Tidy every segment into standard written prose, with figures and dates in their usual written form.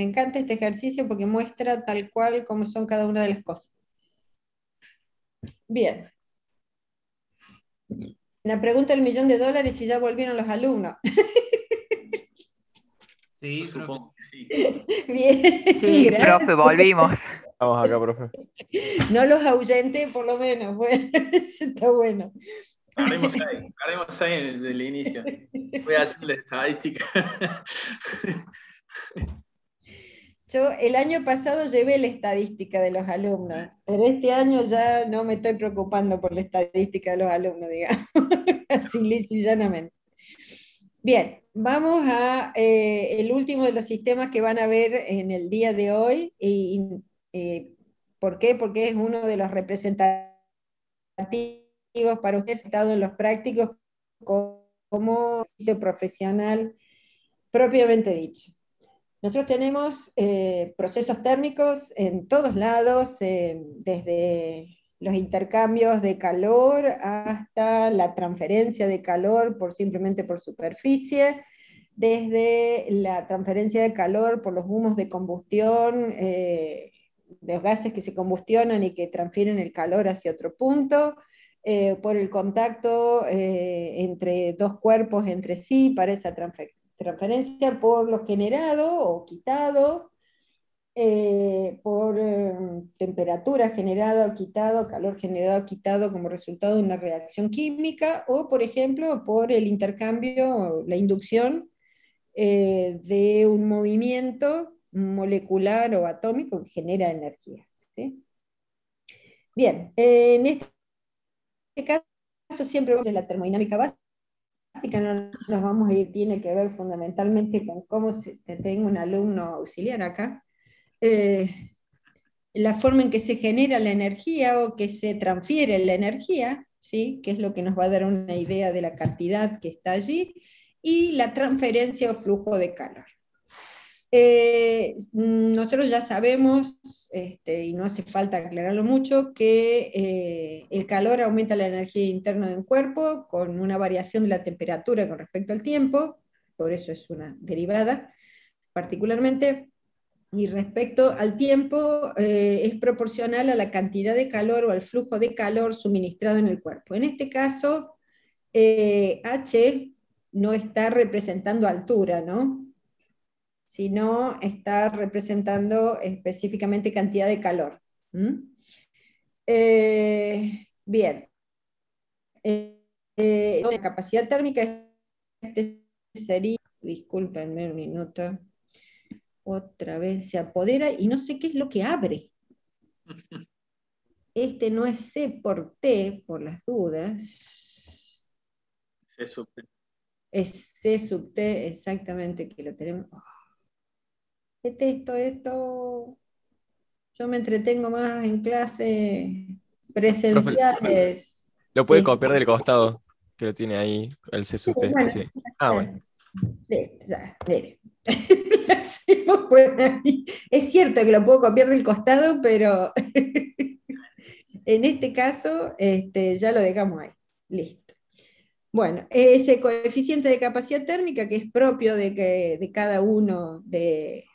Me encanta este ejercicio porque muestra tal cual cómo son cada una de las cosas. Bien. La pregunta del $1.000.000, si ya volvieron los alumnos. Sí, Yo supongo que sí. Bien, Sí, profe, gracias. volvimos. Vamos acá, profe. No los ahuyenté, por lo menos. Bueno, eso está bueno. Paremos ahí desde el inicio. Voy a hacer la estadística. Yo el año pasado llevé la estadística de los alumnos, pero este año ya no me estoy preocupando por la estadística de los alumnos, digamos, así lisa y llanamente. Bien, vamos a el último de los sistemas que van a ver en el día de hoy. ¿Por qué? Porque es uno de los representativos para ustedes, estado en los prácticos como ejercicio profesional propiamente dicho. Nosotros tenemos procesos térmicos en todos lados, desde los intercambios de calor hasta la transferencia de calor simplemente por superficie, desde la transferencia de calor por los humos de combustión, de los gases que se combustionan y que transfieren el calor hacia otro punto, por el contacto entre dos cuerpos entre sí para esa transferencia, por lo generado o quitado, por temperatura generada o quitado, calor generado o quitado como resultado de una reacción química, o por ejemplo por el intercambio, la inducción de un movimiento molecular o atómico que genera energía. ¿Sí? Bien, en este caso siempre vamos a la termodinámica básica, no nos vamos a ir, tiene que ver fundamentalmente con cómo tengo un alumno auxiliar acá, la forma en que se genera la energía o que se transfiere la energía, ¿sí? Que es lo que nos va a dar una idea de la cantidad que está allí, y la transferencia o flujo de calor. Nosotros ya sabemos, y no hace falta aclararlo mucho, que el calor aumenta la energía interna de un cuerpo con una variación de la temperatura con respecto al tiempo, por eso es una derivada particularmente, y respecto al tiempo es proporcional a la cantidad de calor o al flujo de calor suministrado en el cuerpo. En este caso, H no está representando altura, ¿no? Sino está representando específicamente cantidad de calor. Bien. La capacidad térmica sería, discúlpenme un minuto, otra vez se apodera y no sé qué es lo que abre. Este no es C por T, por las dudas. C sub T. Es C sub T, exactamente, que lo tenemos. Esto, yo me entretengo más en clases Profe, presenciales. lo puede Sí. copiar del costado, que lo tiene ahí, el C Sí, sub T. bueno, Sí. Ah, bueno. listo, ya, mire. Lo hacemos por ahí. Es cierto que lo puedo copiar del costado, pero en este caso ya lo dejamos ahí. Listo. Bueno, ese coeficiente de capacidad térmica que es propio de cada uno de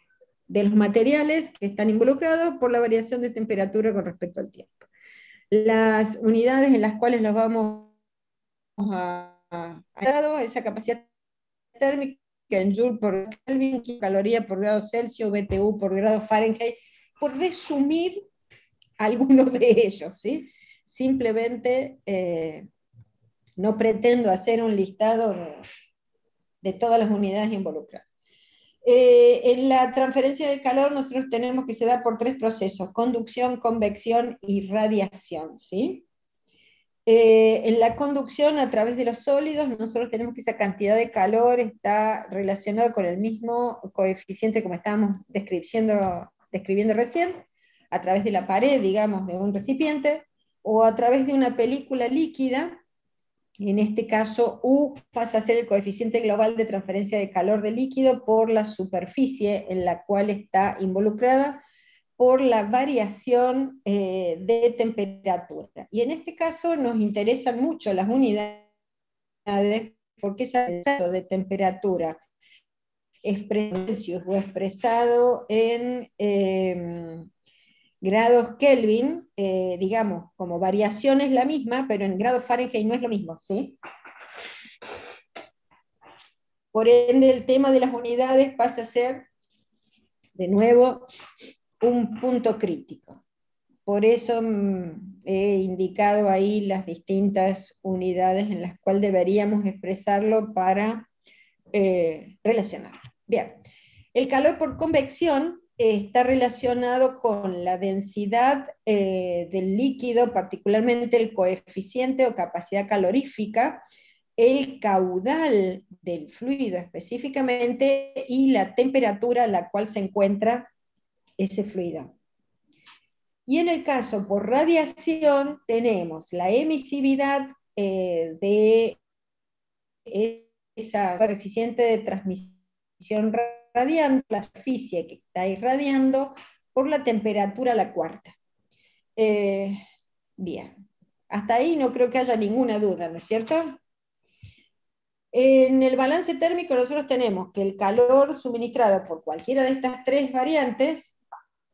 los materiales que están involucrados por la variación de temperatura con respecto al tiempo. Las unidades en las cuales los vamos a esa capacidad térmica en Joule por Kelvin, caloría por grado Celsius, BTU por grado Fahrenheit, por resumir algunos de ellos, ¿sí? Simplemente no pretendo hacer un listado de todas las unidades involucradas. En la transferencia de calor nosotros tenemos que se da por tres procesos: conducción, convección y radiación, ¿sí? En la conducción a través de los sólidos, nosotros tenemos que esa cantidad de calor está relacionada con el mismo coeficiente como estábamos describiendo recién, a través de la pared, digamos, de un recipiente, o a través de una película líquida. En este caso, U pasa a ser el coeficiente global de transferencia de calor de líquido por la superficie en la cual está involucrada, por la variación de temperatura. Y en este caso nos interesan mucho las unidades porque es el de temperatura Celsius o expresado en grados Kelvin, digamos, como variación es la misma, pero en grados Fahrenheit no es lo mismo, ¿sí? Por ende, el tema de las unidades pasa a ser, de nuevo, un punto crítico. Por eso he indicado ahí las distintas unidades en las cuales deberíamos expresarlo para relacionarlo. Bien, el calor por convección está relacionado con la densidad del líquido, particularmente el coeficiente o capacidad calorífica, el caudal del fluido específicamente y la temperatura a la cual se encuentra ese fluido. Y en el caso por radiación tenemos la emisividad de esa coeficiente de transmisión radiante, la superficie que está irradiando, por la temperatura a la cuarta. Bien, hasta ahí no creo que haya ninguna duda, ¿no es cierto? En el balance térmico nosotros tenemos que el calor suministrado por cualquiera de estas tres variantes,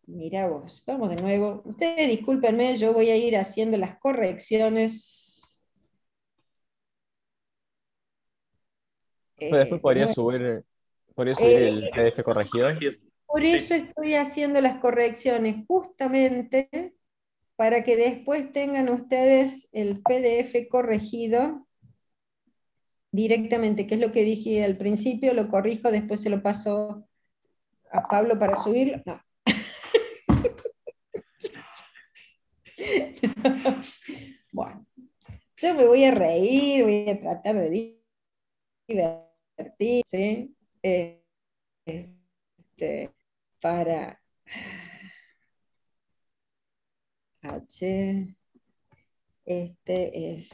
mira vos, vamos de nuevo, ustedes discúlpenme, yo voy a ir haciendo las correcciones. Pero después De nuevo. podría subir Eh, el PDF corregido. por eso estoy haciendo las correcciones, justamente para que después tengan ustedes el PDF corregido directamente, que es lo que dije al principio, lo corrijo, después se lo paso a Pablo para subirlo. No. Bueno, yo me voy a reír, voy a tratar de divertir, ¿sí? Para H, este es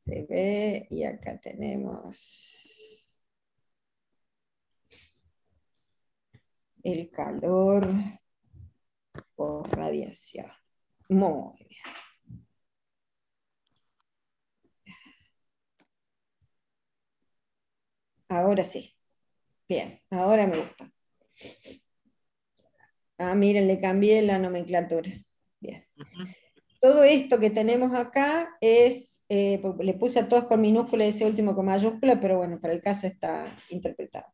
CB, y acá tenemos el calor por radiación. Muy bien. Ahora sí. Bien, ahora me gusta. Ah, miren, le cambié la nomenclatura. Bien. Todo esto que tenemos acá es, le puse a todos con minúscula y ese último con mayúscula, pero bueno, para el caso está interpretado.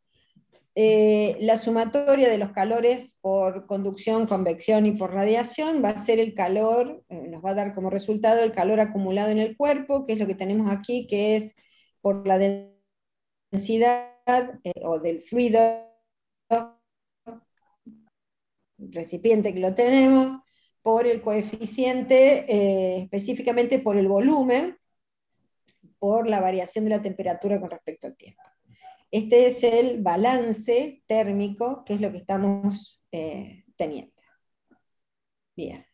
La sumatoria de los calores por conducción, convección y por radiación va a ser el calor, nos va a dar como resultado el calor acumulado en el cuerpo, que es lo que tenemos aquí, que es por la densidad o del fluido recipiente que lo tenemos, por el coeficiente, específicamente por el volumen, por la variación de la temperatura con respecto al tiempo. Este es el balance térmico, que es lo que estamos teniendo. Bien.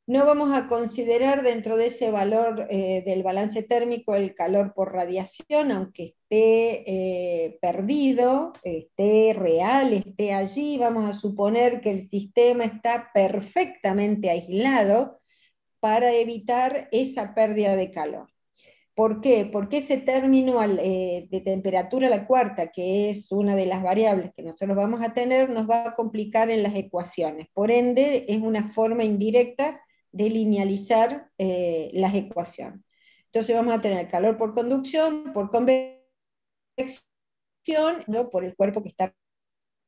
No vamos a considerar dentro de ese valor del balance térmico el calor por radiación, aunque esté perdido, esté real, esté allí. Vamos a suponer que el sistema está perfectamente aislado para evitar esa pérdida de calor. ¿Por qué? Porque ese término de temperatura a la cuarta, que es una de las variables que nosotros vamos a tener, nos va a complicar en las ecuaciones. Por ende, es una forma indirecta de linealizar las ecuaciones. Entonces vamos a tener calor por conducción, por convección, ¿no? Por el cuerpo que está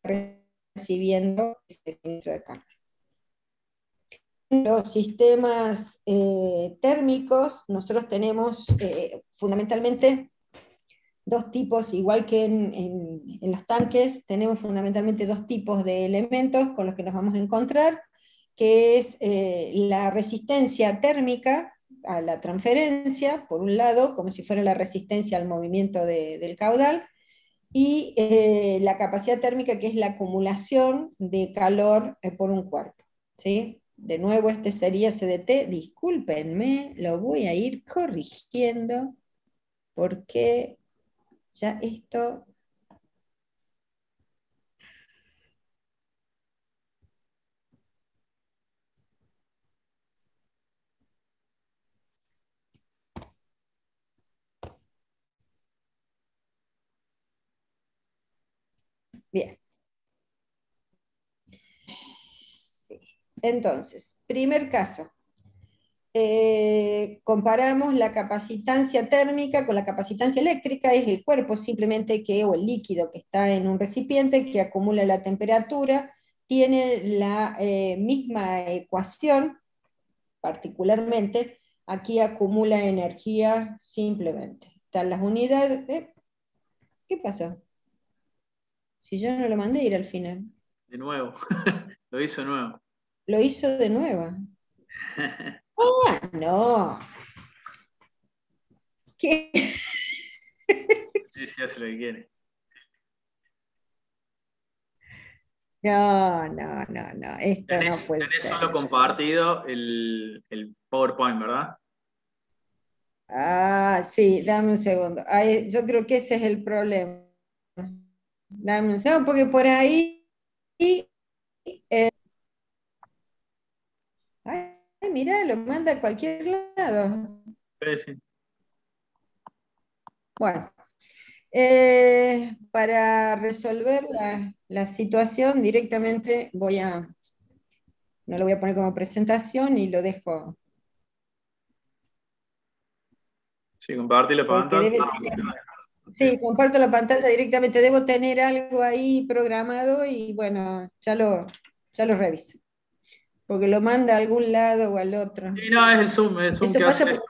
recibiendo ese centro de calor. Los sistemas térmicos, nosotros tenemos fundamentalmente dos tipos, igual que en los tanques, tenemos fundamentalmente dos tipos de elementos con los que nos vamos a encontrar, que es la resistencia térmica a la transferencia, por un lado, como si fuera la resistencia al movimiento del caudal, y la capacidad térmica, que es la acumulación de calor por un cuerpo, ¿sí? De nuevo, este sería CDT, discúlpenme, lo voy a ir corrigiendo, porque ya esto... Bien. Sí. Entonces, primer caso. Comparamos la capacitancia térmica con la capacitancia eléctrica, es el cuerpo simplemente o el líquido que está en un recipiente que acumula la temperatura, tiene la misma ecuación, particularmente, aquí acumula energía simplemente. Están las unidades. ¿Qué pasó? Si yo no lo mandé ir al final. De nuevo. Lo hizo de nuevo. Lo hizo de nuevo. ¡Ah, no! ¿Qué? Sí, hace lo que quiere. No, no, no, no. Esto no puede Tenés ser. solo compartido el PowerPoint, ¿verdad? Ah, sí, dame un segundo. Yo creo que ese es el problema. Dame un segundo, porque por ahí. Ay, mira, lo manda a cualquier lado. Sí, sí. Bueno, para resolver la situación directamente no lo voy a poner como presentación y lo dejo, Sí, compartí la porque pantalla. sí, comparto la pantalla directamente, debo tener algo ahí programado y bueno, ya lo reviso, porque lo manda a algún lado o al otro. Sí, no, es el Zoom Eso que hace pasa eso.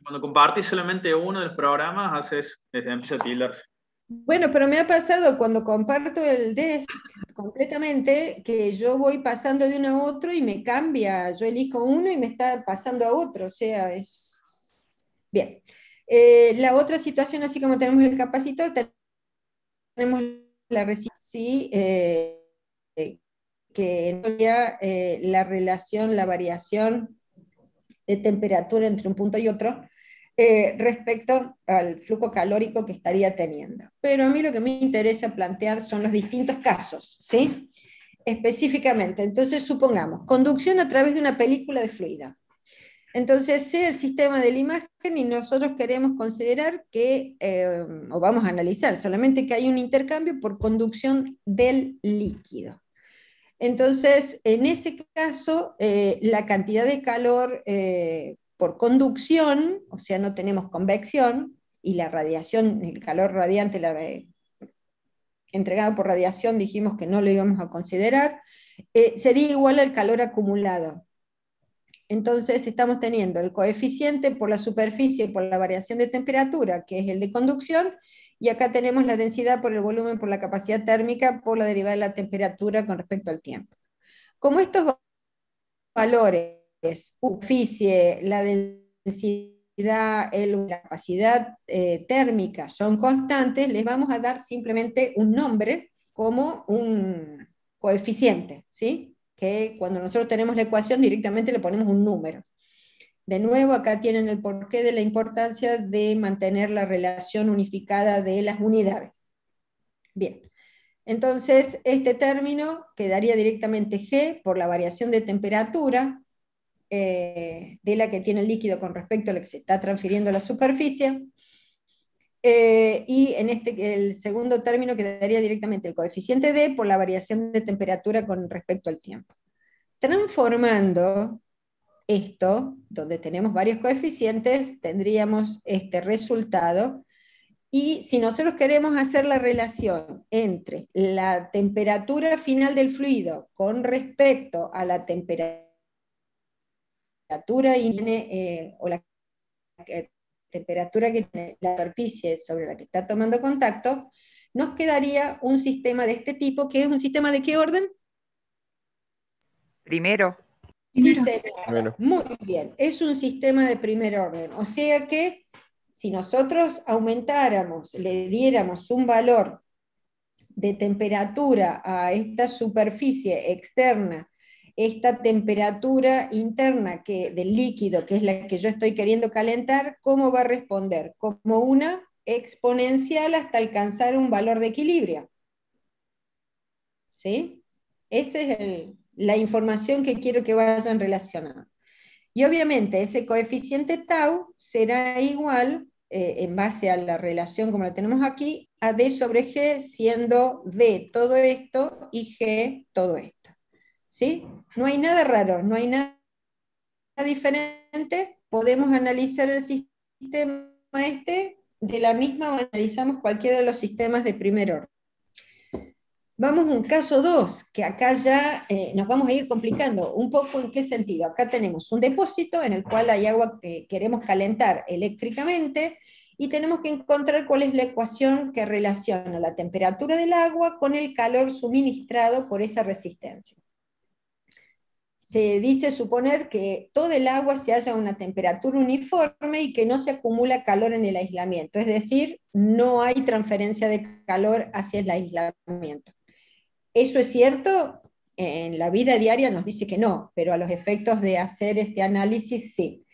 Cuando compartís solamente uno de los programas, hace eso, empieza a tildarse. Bueno, pero me ha pasado cuando comparto el desk completamente que yo voy pasando de uno a otro y me cambia. Yo elijo uno y me está pasando a otro. O sea, es. Bien. La otra situación, así como tenemos el capacitor, tenemos la resistencia, sí, que en realidad, la relación, la variación de temperatura entre un punto y otro, respecto al flujo calórico que estaría teniendo. Pero a mí lo que me interesa plantear son los distintos casos, ¿sí? Específicamente, entonces supongamos, conducción a través de una película de fluido. Entonces, sea el sistema de la imagen y nosotros queremos considerar que, o vamos a analizar solamente que hay un intercambio por conducción del líquido. Entonces, en ese caso, la cantidad de calor por conducción, o sea, no tenemos convección, y la radiación, el calor radiante entregado por radiación, dijimos que no lo íbamos a considerar, sería igual al calor acumulado. Entonces, estamos teniendo el coeficiente por la superficie y por la variación de temperatura, que es el de conducción, y acá tenemos la densidad por el volumen, por la capacidad térmica, por la derivada de la temperatura con respecto al tiempo. Como estos valores, superficie, la densidad, la capacidad térmica son constantes, les vamos a dar simplemente un nombre como un coeficiente, ¿sí? Que cuando nosotros tenemos la ecuación directamente le ponemos un número. De nuevo, acá tienen el porqué de la importancia de mantener la relación unificada de las unidades. Bien. Entonces, este término quedaría directamente G por la variación de temperatura de la que tiene el líquido con respecto a lo que se está transfiriendo a la superficie. Y en el segundo término quedaría directamente el coeficiente D por la variación de temperatura con respecto al tiempo. Transformando esto, donde tenemos varios coeficientes, tendríamos este resultado. Y si nosotros queremos hacer la relación entre la temperatura final del fluido con respecto a la temperatura o la temperatura que tiene la superficie sobre la que está tomando contacto, nos quedaría un sistema de este tipo, que es un sistema ¿de qué orden? Primero. Sí, Primero. muy bien, es un sistema de primer orden. O sea que si nosotros aumentáramos, le diéramos un valor de temperatura a esta superficie externa, esta temperatura interna del líquido, que es la que yo estoy queriendo calentar, ¿cómo va a responder? Como una exponencial hasta alcanzar un valor de equilibrio. ¿Sí? Esa es la información que quiero que vayan relacionando. Y obviamente ese coeficiente tau será igual en base a la relación como la tenemos aquí, a D sobre G siendo D todo esto y G todo esto. ¿Sí? No hay nada raro, no hay nada diferente, podemos analizar el sistema este de la misma manera analizamos cualquiera de los sistemas de primer orden. Vamos a un caso 2, que acá ya nos vamos a ir complicando un poco. ¿En qué sentido? Acá tenemos un depósito en el cual hay agua que queremos calentar eléctricamente, y tenemos que encontrar cuál es la ecuación que relaciona la temperatura del agua con el calor suministrado por esa resistencia. Se dice suponer que todo el agua se halla a una temperatura uniforme y que no se acumula calor en el aislamiento, es decir, no hay transferencia de calor hacia el aislamiento. ¿Eso es cierto? En la vida diaria nos dice que no, pero a los efectos de hacer este análisis sí.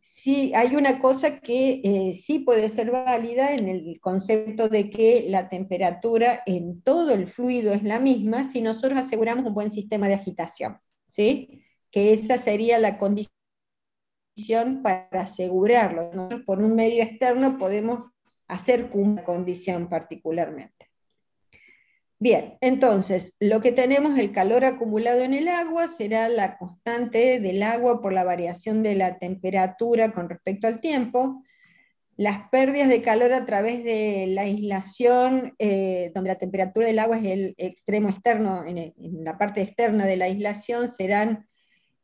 Sí, hay una cosa que sí puede ser válida en el concepto de que la temperatura en todo el fluido es la misma si nosotros aseguramos un buen sistema de agitación, ¿sí? Que esa sería la condición para asegurarlo. Nosotros por un medio externo podemos hacer una condición particularmente. Bien, entonces, lo que tenemos, el calor acumulado en el agua, será la constante del agua por la variación de la temperatura con respecto al tiempo. Las pérdidas de calor a través de la aislación, donde la temperatura del agua es el extremo externo, en la parte externa de la aislación, serán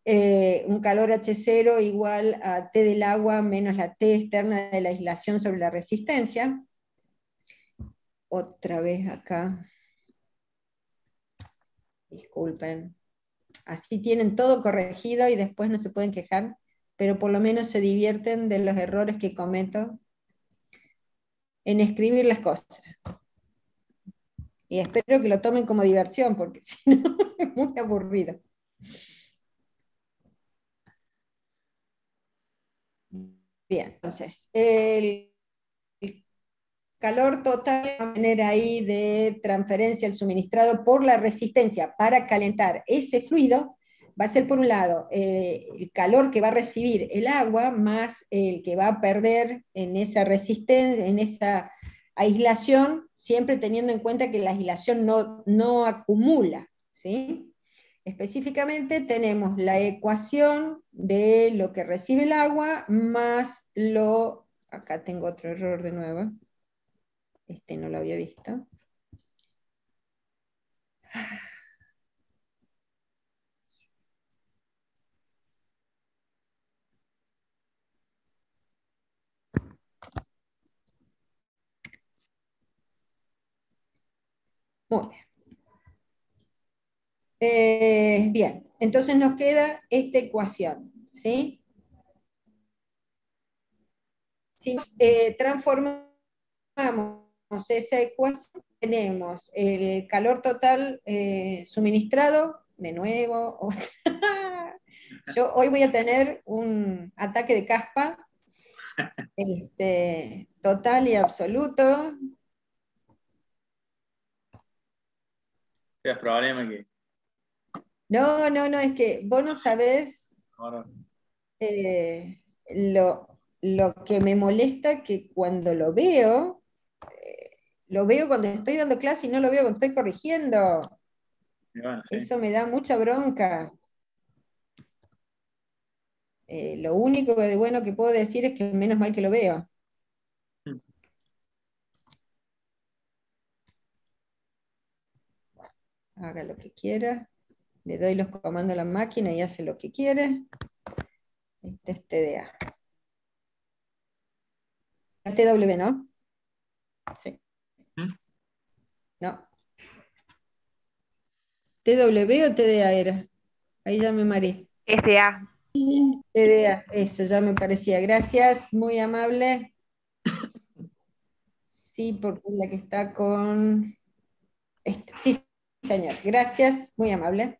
un calor H0 igual a T del agua menos la T externa de la aislación sobre la resistencia. Otra vez acá. Disculpen. Así tienen todo corregido y después no se pueden quejar, pero por lo menos se divierten de los errores que cometo en escribir las cosas. Y espero que lo tomen como diversión, porque si no es muy aburrido. Bien, entonces, el calor total, la manera ahí de transferencia al suministrado por la resistencia para calentar ese fluido, va a ser por un lado el calor que va a recibir el agua más el que va a perder en esa resistencia, en esa aislación, siempre teniendo en cuenta que la aislación no acumula, ¿sí? Específicamente tenemos la ecuación de lo que recibe el agua más lo... Acá tengo otro error de nuevo. Este no lo había visto. Muy bien. Bien, entonces nos queda esta ecuación, ¿sí? Si transformamos esa ecuación, tenemos el calor total suministrado, de nuevo. Yo hoy voy a tener un ataque de caspa total y absoluto. Es problema que No, es que vos no sabés ahora lo que me molesta, que cuando lo veo cuando estoy dando clase y no lo veo cuando estoy corrigiendo. bueno, sí. Eso me da mucha bronca. Lo único de bueno que puedo decir es que menos mal que lo veo. Haga lo que quiera. Le doy los comandos a la máquina y hace lo que quiere. Este es TDA. TW, ¿no? Sí. No. ¿TW o TDA era? Ahí ya me mareé. SA. TDA, eso ya me parecía. Gracias, muy amable. Sí, porque es la que está con... Sí, señor. Gracias, muy amable.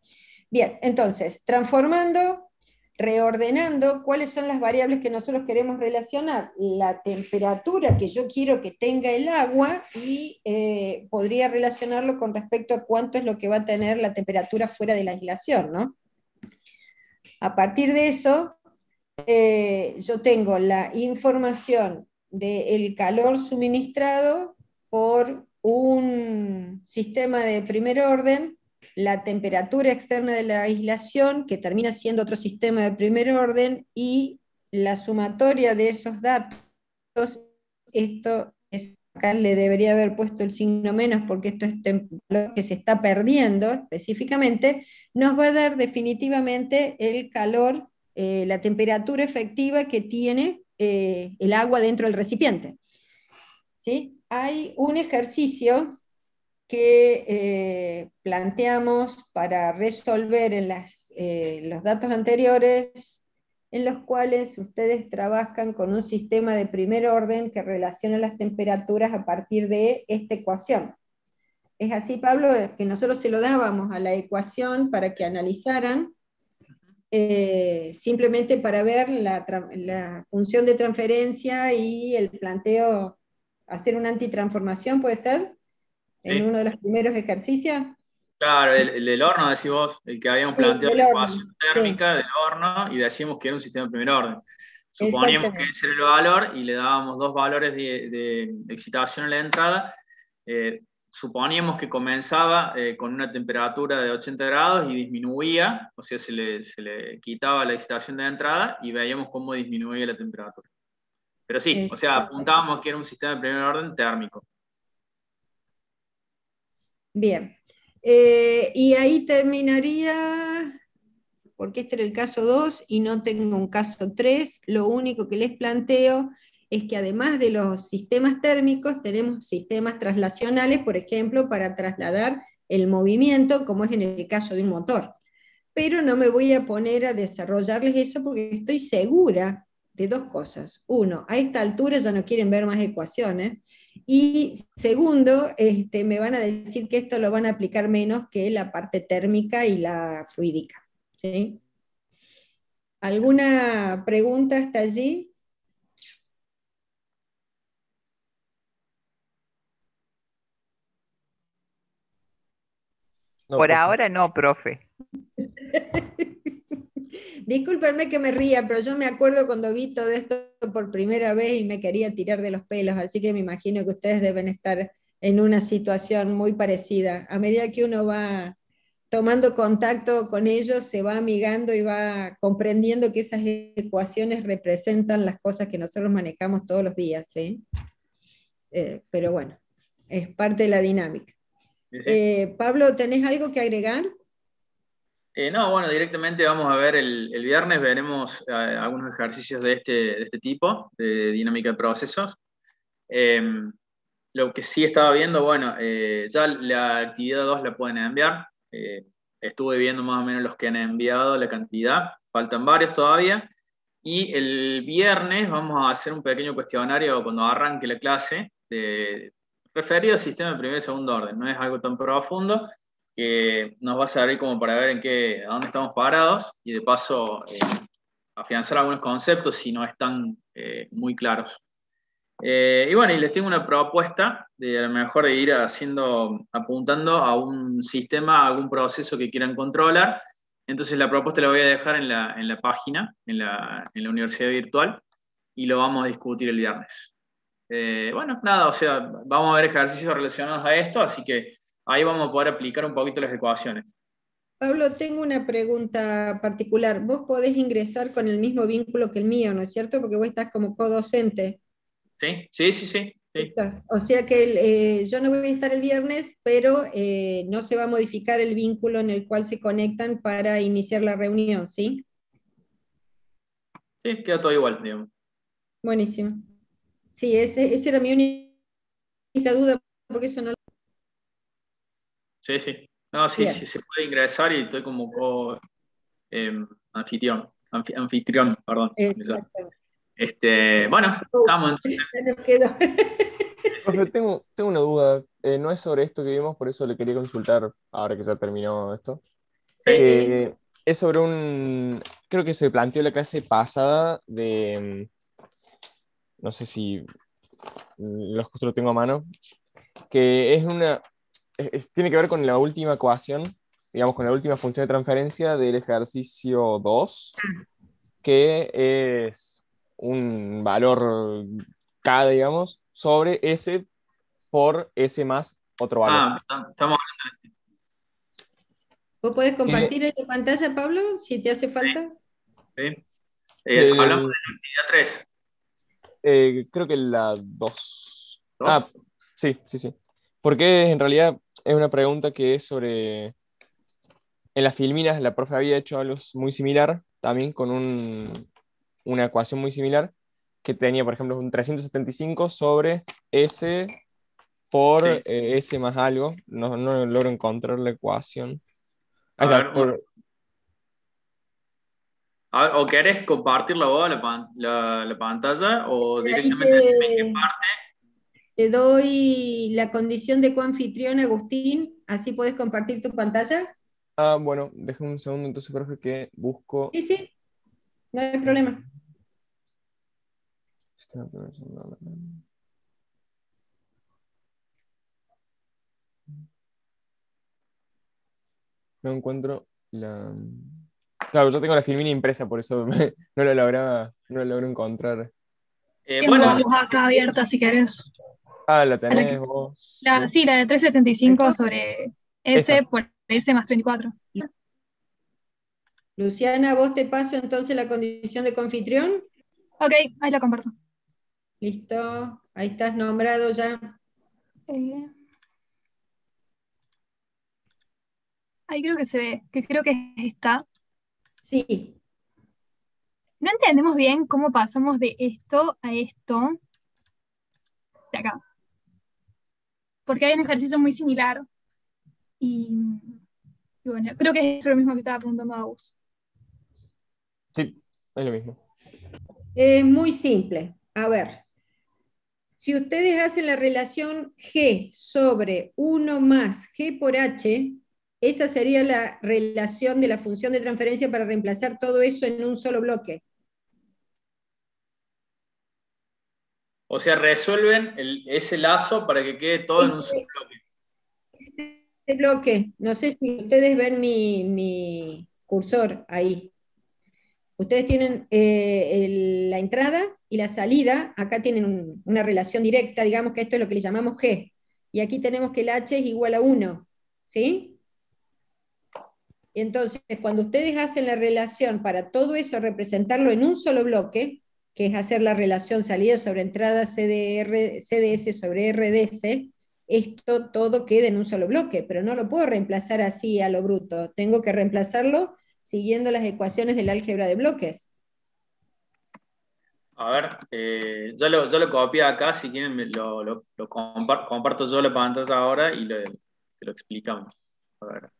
Bien, entonces, transformando, reordenando, ¿cuáles son las variables que nosotros queremos relacionar? La temperatura que yo quiero que tenga el agua y podría relacionarlo con respecto a cuánto es lo que va a tener la temperatura fuera de la aislación, ¿no? A partir de eso, yo tengo la información del calor suministrado por un sistema de primer orden, la temperatura externa de la aislación, que termina siendo otro sistema de primer orden, y la sumatoria de esos datos, esto es, acá le debería haber puesto el signo menos porque esto es lo que se está perdiendo específicamente, nos va a dar definitivamente el calor, la temperatura efectiva que tiene el agua dentro del recipiente. ¿Sí? Hay un ejercicio que planteamos para resolver en los datos anteriores, en los cuales ustedes trabajan con un sistema de primer orden que relaciona las temperaturas a partir de esta ecuación. Es así, Pablo, que nosotros se lo dábamos a la ecuación para que analizaran, simplemente para ver la función de transferencia y el planteo, hacer una antitransformación, ¿puede ser? En Sí. uno de los primeros ejercicios. Claro, el del horno, decís vos, el que habíamos Sí, planteado del la orden. ecuación Sí, térmica del horno y decíamos que era un sistema de primer orden. Suponíamos que exactamente. ese era el valor y le dábamos dos valores de excitación a la entrada. Suponíamos que comenzaba con una temperatura de 80 grados y disminuía, o sea, se le quitaba la excitación de entrada y veíamos cómo disminuía la temperatura. Pero sí, o sea, Exactamente. apuntábamos que era un sistema de primer orden térmico. Bien. Y ahí terminaría, porque este era el caso 2 y no tengo un caso 3. Lo único que les planteo es que además de los sistemas térmicos, tenemos sistemas traslacionales, por ejemplo, para trasladar el movimiento, como es en el caso de un motor. Pero no me voy a poner a desarrollarles eso porque estoy segura de dos cosas. Uno, a esta altura ya no quieren ver más ecuaciones. Y segundo, me van a decir que esto lo van a aplicar menos que la parte térmica y la fluídica. ¿Sí? ¿Alguna pregunta hasta allí? No, Por profe. ahora no, profe. Discúlpenme que me ría, pero yo me acuerdo cuando vi todo esto por primera vez y me quería tirar de los pelos, así que me imagino que ustedes deben estar en una situación muy parecida. A medida que uno va tomando contacto con ellos, se va amigando y va comprendiendo que esas ecuaciones representan las cosas que nosotros manejamos todos los días, ¿sí? Pero bueno, es parte de la dinámica. ¿Sí? ¿Sí? Pablo, ¿tenés algo que agregar? No, bueno, directamente vamos a ver el viernes, veremos algunos ejercicios de este tipo, de dinámica de procesos. Eh, lo que sí estaba viendo, bueno, ya la actividad 2 la pueden enviar. Estuve viendo más o menos los que han enviado, la cantidad, faltan varios todavía. Y el viernes vamos a hacer un pequeño cuestionario cuando arranque la clase, referido al sistema de primer y segundo orden. No es algo tan profundo, que nos va a servir como para ver a dónde estamos parados y de paso afianzar algunos conceptos si no están muy claros. Y bueno, y les tengo una propuesta de a lo mejor de ir apuntando a un sistema, a algún proceso que quieran controlar. Entonces la propuesta la voy a dejar en la página, en la universidad virtual, y lo vamos a discutir el viernes. Bueno, nada, o sea, vamos a ver ejercicios relacionados a esto, así que ahí vamos a poder aplicar un poquito las ecuaciones. Pablo, tengo una pregunta particular. Vos podés ingresar con el mismo vínculo que el mío, ¿no es cierto? Porque vos estás como codocente. ¿Sí? Sí, sí, sí. Sí, O sea que yo no voy a estar el viernes, pero no se va a modificar el vínculo en el cual se conectan para iniciar la reunión, ¿sí? sí, queda todo igual, digamos. Buenísimo. Sí, esa era mi única duda, porque eso no lo... Sí, sí. No, sí, sí, Bien, se puede ingresar y estoy como eh, anfitrión, anfitrión, perdón. exacto. Sí. Bueno, estamos entonces. Ya nos quedó. Profe, tengo una duda. No es sobre esto que vimos, por eso le quería consultar ahora que ya terminó esto. Sí, Sí, Que es sobre un. Creo que se planteó la clase pasada de. No sé si justo lo tengo a mano. Que es una. Tiene que ver con la última ecuación, digamos, con la última función de transferencia del ejercicio 2 que es un valor K, digamos, sobre S por S más otro valor. Estamos. ¿Vos podés Que, compartir la pantalla, Pablo, si te hace falta? ¿Sí? Hablamos que, de la actividad 3. creo que la 2. Ah, ¿Dos? sí, sí, sí. Porque en realidad es una pregunta que es sobre... En las filminas la profe había hecho algo muy similar, también con una ecuación muy similar, que tenía, por ejemplo, un 375 sobre S por Sí. S más algo. No, no logro encontrar la ecuación. Ahí A está, ver, o querés compartirla vos, la pantalla, o Ahí directamente decime en qué te, parte. te doy la condición de coanfitrión, Agustín, así puedes compartir tu pantalla. Bueno, déjame un segundo entonces, profe, que busco. Sí, sí, no hay problema. No encuentro la... Claro, yo tengo la filmina impresa, por eso no la logro encontrar. Tengo Bueno, dos acá abiertas si querés. La A la tenés que- vos. ¿Sí? sí, la de Ahí 375 está. sobre Esa. S por S más 34. Luciana, vos te paso entonces la condición de confitrión. Ok, ahí la comparto. Listo, ahí estás nombrado ya. Eh, ahí creo que se ve, que creo que es esta. Sí, No entendemos bien cómo pasamos de esto a esto de acá. Porque hay un ejercicio muy similar. Y, y bueno, creo que es lo mismo que estaba preguntando a vos. Sí, es lo mismo. es muy simple. A ver, si ustedes hacen la relación G sobre 1 más G por H, esa sería la relación de la función de transferencia para reemplazar todo eso en un solo bloque. o sea, resuelven ese lazo para que quede todo en un solo Este, bloque. este bloque, no sé si ustedes ven mi cursor ahí. Ustedes tienen la entrada y la salida, acá tienen una relación directa, digamos que esto es lo que le llamamos G, y aquí tenemos que el H es igual a 1, ¿sí? Y entonces, cuando ustedes hacen la relación para todo eso, representarlo en un solo bloque, que es hacer la relación salida sobre entrada CDS sobre RDS, esto todo queda en un solo bloque, pero no lo puedo reemplazar así a lo bruto, tengo que reemplazarlo siguiendo las ecuaciones del álgebra de bloques. A ver, yo lo copié acá, si quieren comparto yo la pantalla ahora y se lo explicamos. A ver.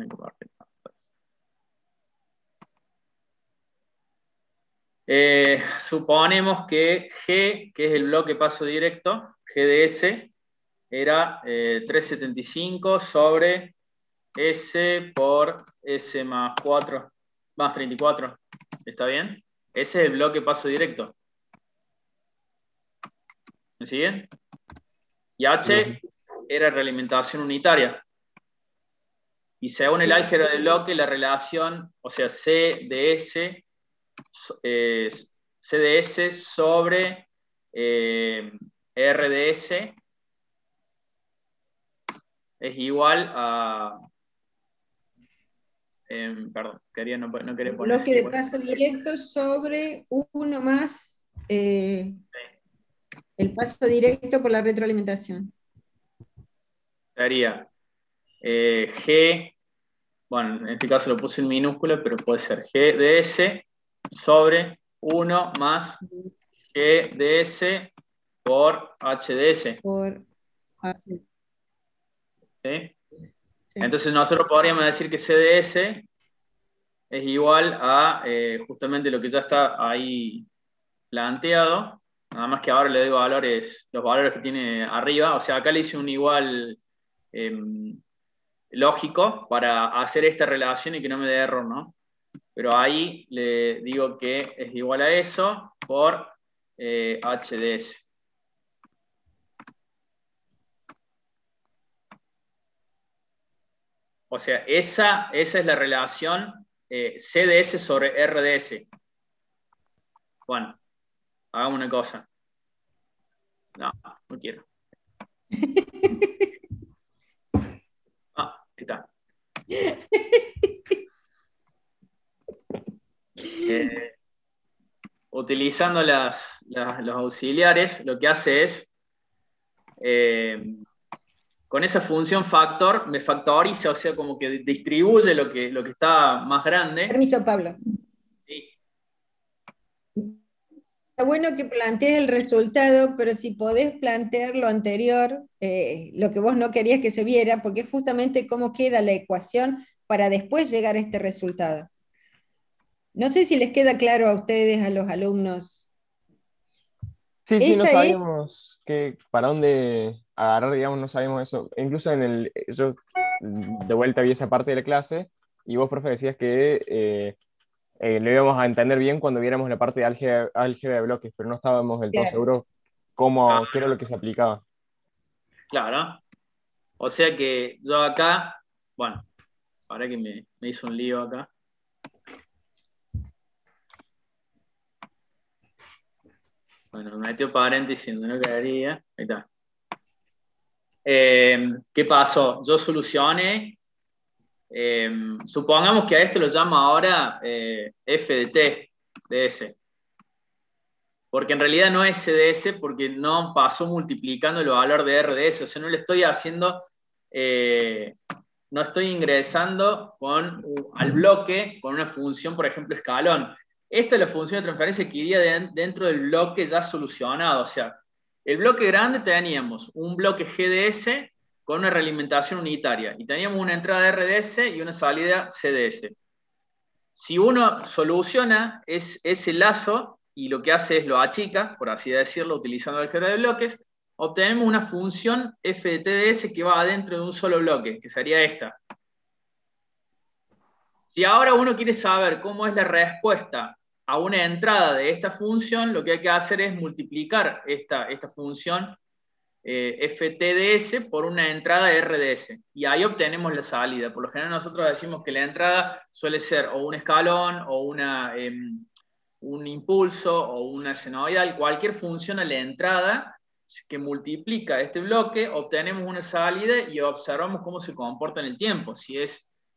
Compartir. Suponemos que G, que es el bloque paso directo, GDS, era 375 sobre S por S más 4, más 34. ¿Está bien? Ese es el bloque paso directo. ¿Me siguen? Y H era realimentación unitaria. Y según el álgebra del bloque, la relación, o sea, CDS sobre RDS es igual a... perdón, no quería poner Bloque ese de igual. paso directo sobre 1 más el paso directo por la retroalimentación. Sería G, bueno, en este caso lo puse en minúscula, pero puede ser GDS sobre 1 más GDS por HDS. Por H. ¿Sí? Sí. Entonces nosotros podríamos decir que CDS es igual a justamente lo que ya está ahí planteado, nada más que ahora le doy los valores que tiene arriba, o sea, acá le hice un igual lógico para hacer esta relación y que no me dé error, ¿no? Pero ahí le digo que es igual a eso por HDS. O sea, esa es la relación CDS sobre RDS. Bueno, hagamos una cosa. No, no quiero. Ah, ahí está. Utilizando los auxiliares, lo que hace es, con esa función factor, me factoriza, o sea, como que distribuye lo que está más grande. Permiso, Pablo. Sí. Está bueno que plantees el resultado, pero si podés plantear lo anterior, lo que vos no querías que se viera, porque es justamente cómo queda la ecuación para después llegar a este resultado. No sé si les queda claro a ustedes, a los alumnos. Sí, no Esa es, sabíamos para dónde agarrar, digamos, no sabíamos eso. Incluso yo de vuelta vi esa parte de la clase y vos, profe, decías que lo íbamos a entender bien cuando viéramos la parte de álgebra de bloques, pero no estábamos del todo claro, seguros qué era lo que se aplicaba. Claro. O sea que yo acá, bueno, ahora que me hizo un lío acá. Bueno, me metió paréntesis donde no quedaría. Ahí está. ¿Qué pasó? Yo solucioné. Supongamos que a esto lo llamo ahora f de t de s. Porque en realidad no es c de s porque no pasó multiplicando el valor de r de s. O sea, no le estoy haciendo. No estoy ingresando al bloque con una función, por ejemplo, escalón. Esta es la función de transferencia que iría dentro del bloque ya solucionado. O sea, el bloque grande teníamos un bloque GDS con una realimentación unitaria y teníamos una entrada RDS y una salida CDS. Si uno soluciona ese lazo y lo que hace es lo achica, por así decirlo, utilizando el álgebra de bloques, obtenemos una función f de TDS que va adentro de un solo bloque, que sería esta. Si ahora uno quiere saber cómo es la respuesta a una entrada de esta función, lo que hay que hacer es multiplicar esta función ftds por una entrada rds. Y ahí obtenemos la salida. Por lo general nosotros decimos que la entrada suele ser o un escalón o un impulso o una senoidal, cualquier función a la entrada que multiplica este bloque, obtenemos una salida y observamos cómo se comporta en el tiempo,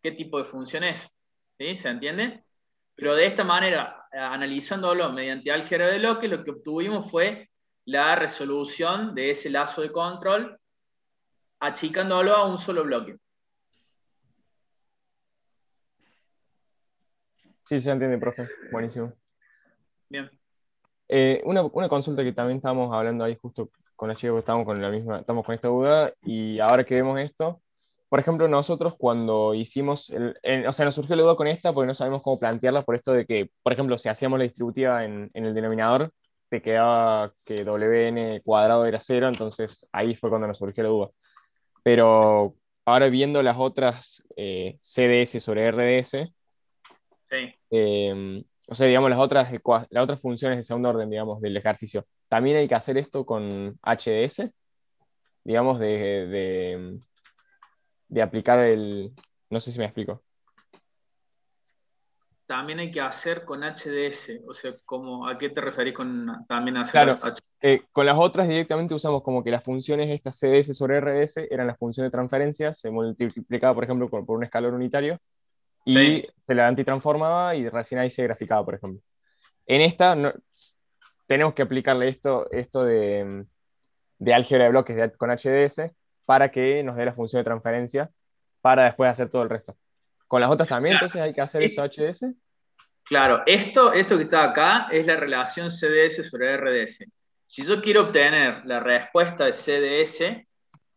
qué tipo de función es. ¿Sí? ¿Se entiende? Pero de esta manera, analizándolo mediante álgebra de bloques, lo que obtuvimos fue la resolución de ese lazo de control, achicándolo a un solo bloque. Sí, se entiende, profe. Buenísimo. Bien. Una consulta que también estábamos hablando ahí justo con la chica, porque estamos con esta duda, y ahora que vemos esto, por ejemplo, nosotros cuando hicimos, o sea, nos surgió la duda con esta porque no sabemos cómo plantearla, por esto de que, por ejemplo, si hacíamos la distributiva en el denominador, te quedaba que WN cuadrado era 0, entonces ahí fue cuando nos surgió la duda. Pero ahora viendo las otras CDS sobre RDS, Sí. o sea, digamos, las otras funciones de segundo orden, digamos, del ejercicio, también hay que hacer esto con HDS, digamos, de aplicar no sé si me explico. También hay que hacer con HDS, o sea, ¿a qué te referís con también hacer Claro, HDS? con las otras directamente usamos como que las funciones estas CDS sobre RDS eran las funciones de transferencia, se multiplicaba, por ejemplo, por un escalón unitario, y Sí. se la antitransformaba y recién ahí se graficaba, por ejemplo. En esta tenemos que aplicarle esto de álgebra de bloques con HDS para que nos dé la función de transferencia para después hacer todo el resto. Con las otras también, Claro. entonces hay que hacer eso HDS. Claro, esto que está acá es la relación CDS sobre RDS. Si yo quiero obtener la respuesta de CDS,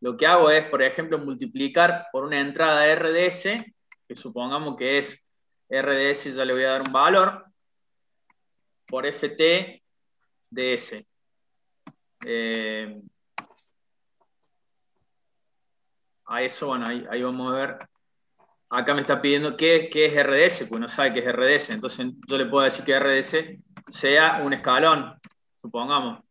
lo que hago es, por ejemplo, multiplicar por una entrada RDS, que supongamos que es RDS, ya le voy a dar un valor, por FT de S. A eso, bueno, ahí vamos a ver. Acá me está pidiendo qué es RDS, pues no sabe qué es RDS. Entonces yo le puedo decir que RDS sea un escalón, supongamos.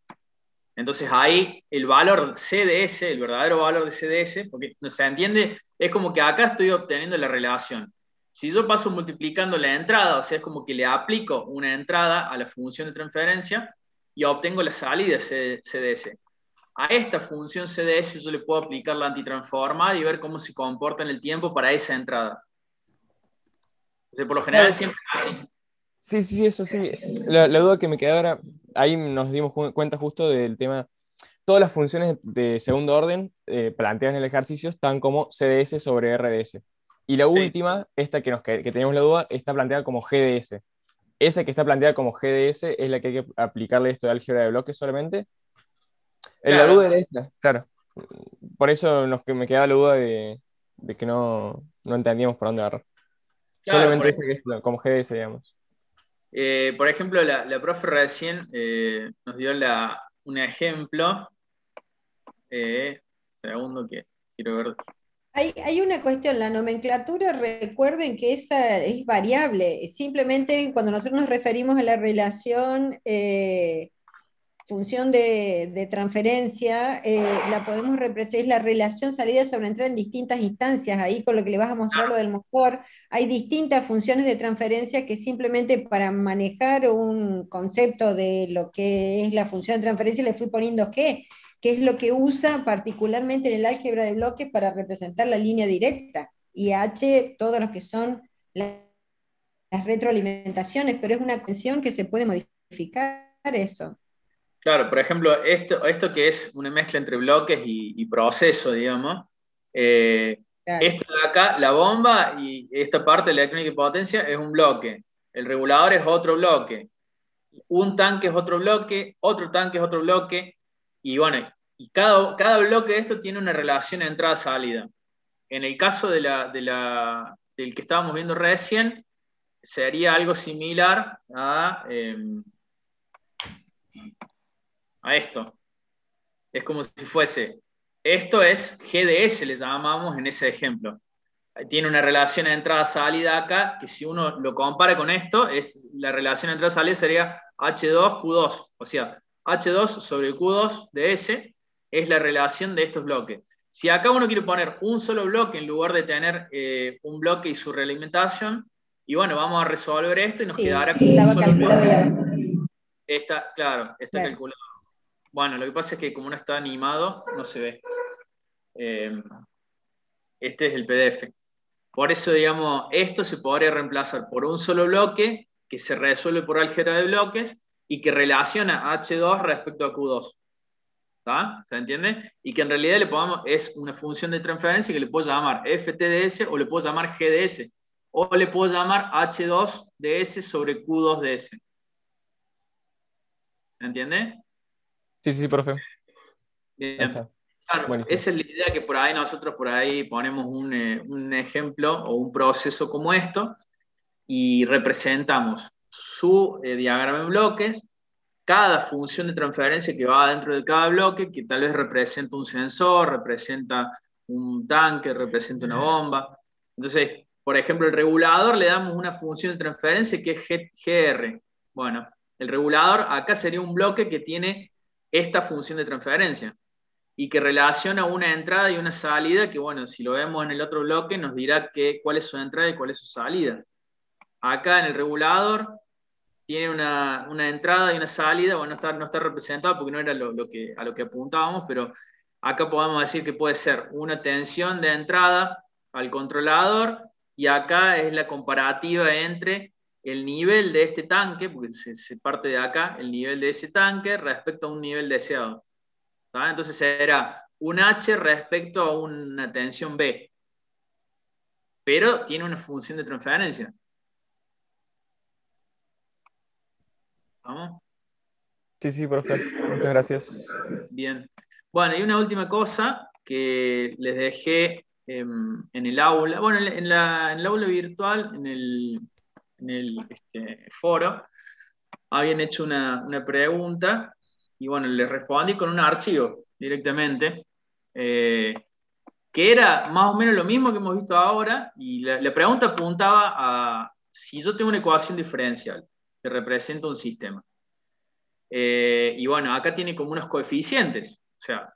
Entonces ahí el valor CDS, el verdadero valor de CDS, porque no se entiende, es como que acá estoy obteniendo la relación. Si yo paso multiplicando la entrada, o sea, es como que le aplico una entrada a la función de transferencia, y obtengo la salida CDS. A esta función CDS yo le puedo aplicar la antitransformada y ver cómo se comporta en el tiempo para esa entrada. Entonces, por lo general, siempre así. Sí, eso sí. La duda que me quedaba era, ahí nos dimos cuenta justo del tema, todas las funciones de segundo orden planteadas en el ejercicio están como CDS sobre RDS. Y la última, esta que teníamos la duda, está planteada como GDS. Esa que está planteada como GDS es la que hay que aplicarle esto de álgebra de bloques solamente. La Claro. duda era esta, claro. Por eso me quedaba la duda de que no entendíamos por dónde agarrar. Claro, Solamente esa que es como GDS, digamos. Por ejemplo, la profe recién nos dio un ejemplo. Segundo que quiero ver. Hay una cuestión, la nomenclatura, recuerden que esa es variable. Simplemente cuando nosotros nos referimos a la relación función de transferencia, la podemos representar, es la relación salida sobre entrada en distintas instancias. Ahí con lo que le vas a mostrar lo del motor, hay distintas funciones de transferencia que simplemente para manejar un concepto de lo que es la función de transferencia le fui poniendo que es lo que usa particularmente en el álgebra de bloques para representar la línea directa, y H, todos los que son las retroalimentaciones, pero es una cuestión que se puede modificar eso. Claro, por ejemplo, esto que es una mezcla entre bloques y proceso, digamos. Claro. Esto de acá, la bomba y esta parte de la electrónica y potencia es un bloque. El regulador es otro bloque. Un tanque es otro bloque, otro tanque es otro bloque. Y bueno, y cada bloque de esto tiene una relación entrada-salida. En el caso del que estábamos viendo recién, sería algo similar a esto. Es como si fuese, esto es GDS, le llamamos en ese ejemplo. Tiene una relación entrada-salida acá, que si uno lo compara con esto, la relación entrada-salida sería H2Q2. O sea, H2 sobre Q2 de S es la relación de estos bloques. Si acá uno quiere poner un solo bloque en lugar de tener un bloque y su realimentación, y bueno, vamos a resolver esto y nos quedará como un solo bloque. Está claro. Calculado. Bueno, lo que pasa es que como no está animado, no se ve. Este es el PDF. Por eso, digamos, esto se podría reemplazar por un solo bloque que se resuelve por álgebra de bloques y que relaciona H2 respecto a Q2. ¿Está? ¿Se entiende? Y que en realidad es una función de transferencia que le puedo llamar FTDS o le puedo llamar GDS. O le puedo llamar H2DS sobre Q2DS. ¿Se entiende? Sí, profe. Bien. Claro, esa es la idea, que por ahí nosotros ponemos un ejemplo o un proceso como esto y representamos su diagrama en bloques, cada función de transferencia que va dentro de cada bloque, que tal vez representa un sensor, representa un tanque, representa una bomba. Entonces, por ejemplo, el regulador le damos una función de transferencia que es GR. Bueno, el regulador acá sería un bloque que tiene esta función de transferencia y que relaciona una entrada y una salida, que bueno, si lo vemos en el otro bloque nos dirá cuál es su entrada y cuál es su salida. Acá en el regulador tiene una entrada y una salida, bueno, no está representado porque no era a lo que apuntábamos, pero acá podemos decir que puede ser una tensión de entrada al controlador, y acá es la comparativa entre el nivel de este tanque, porque se parte de acá, el nivel de ese tanque respecto a un nivel deseado. ¿Tá? Entonces será un H respecto a una tensión B, pero tiene una función de transferencia. ¿Vamos? Sí, profe. Muchas gracias. Bien. Bueno, y una última cosa que les dejé en el aula, bueno, en el aula virtual, en el foro, habían hecho una pregunta y bueno, les respondí con un archivo directamente, que era más o menos lo mismo que hemos visto ahora, y la pregunta apuntaba a si yo tengo una ecuación diferencial que representa un sistema. Y bueno, acá tiene como unos coeficientes, o sea,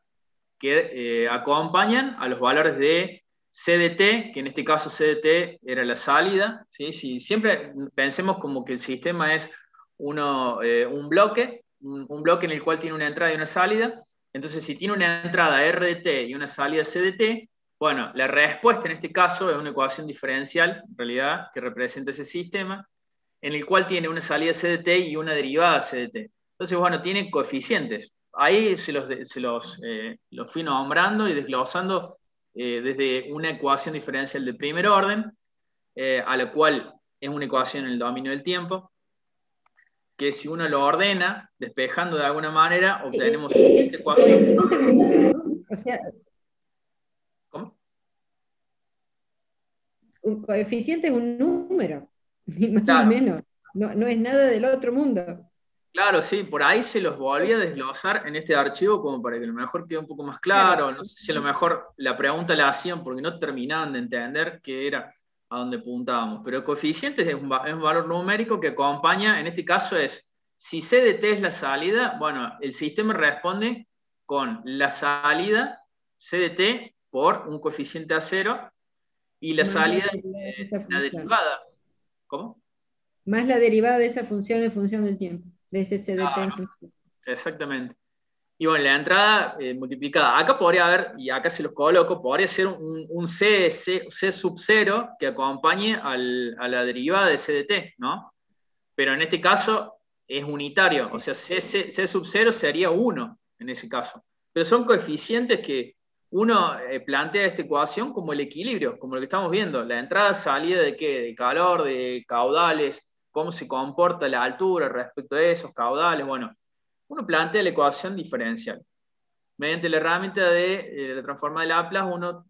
que acompañan a los valores de CDT, que en este caso CDT era la salida, ¿sí? Si siempre pensemos como que el sistema es un bloque, un bloque en el cual tiene una entrada y una salida. Entonces, si tiene una entrada R de t y una salida C de t, bueno, la respuesta en este caso es una ecuación diferencial, en realidad, que representa ese sistema, en el cual tiene una salida C de t y una derivada C de t. Entonces, bueno, tiene coeficientes. Ahí los fui nombrando y desglosando desde una ecuación diferencial de primer orden, a la cual es una ecuación en el dominio del tiempo, que si uno lo ordena, despejando de alguna manera, obtenemos esta ecuación. O sea, ¿Cómo? un coeficiente es un número, ni más Claro. ni menos. No, no es nada del otro mundo. Claro, sí, por ahí se los volví a desglosar en este archivo como para que a lo mejor quede un poco más claro. No sé si a lo mejor la pregunta la hacían porque no terminaban de entender qué era a dónde apuntábamos. Pero el coeficiente es un valor numérico que acompaña, en este caso es, si C de t es la salida, bueno, el sistema responde con la salida C de t por un coeficiente a 0 y la Más salida, la derivada de esa la función. derivada. ¿Cómo? Más la derivada de esa función en función del tiempo, de ese CDT en función. Exactamente. Y bueno, la entrada multiplicada. Acá podría haber, y acá se los coloco, podría ser un C sub 0 que acompañe a la derivada de C de t, ¿no? Pero en este caso es unitario, o sea, C sub 0 sería 1 en ese caso. Pero son coeficientes que uno plantea esta ecuación como el equilibrio, como lo que estamos viendo. La entrada, salida de qué? De calor, de caudales, cómo se comporta la altura respecto a esos caudales. Bueno, uno plantea la ecuación diferencial. Mediante la herramienta de la transforma de Laplace, uno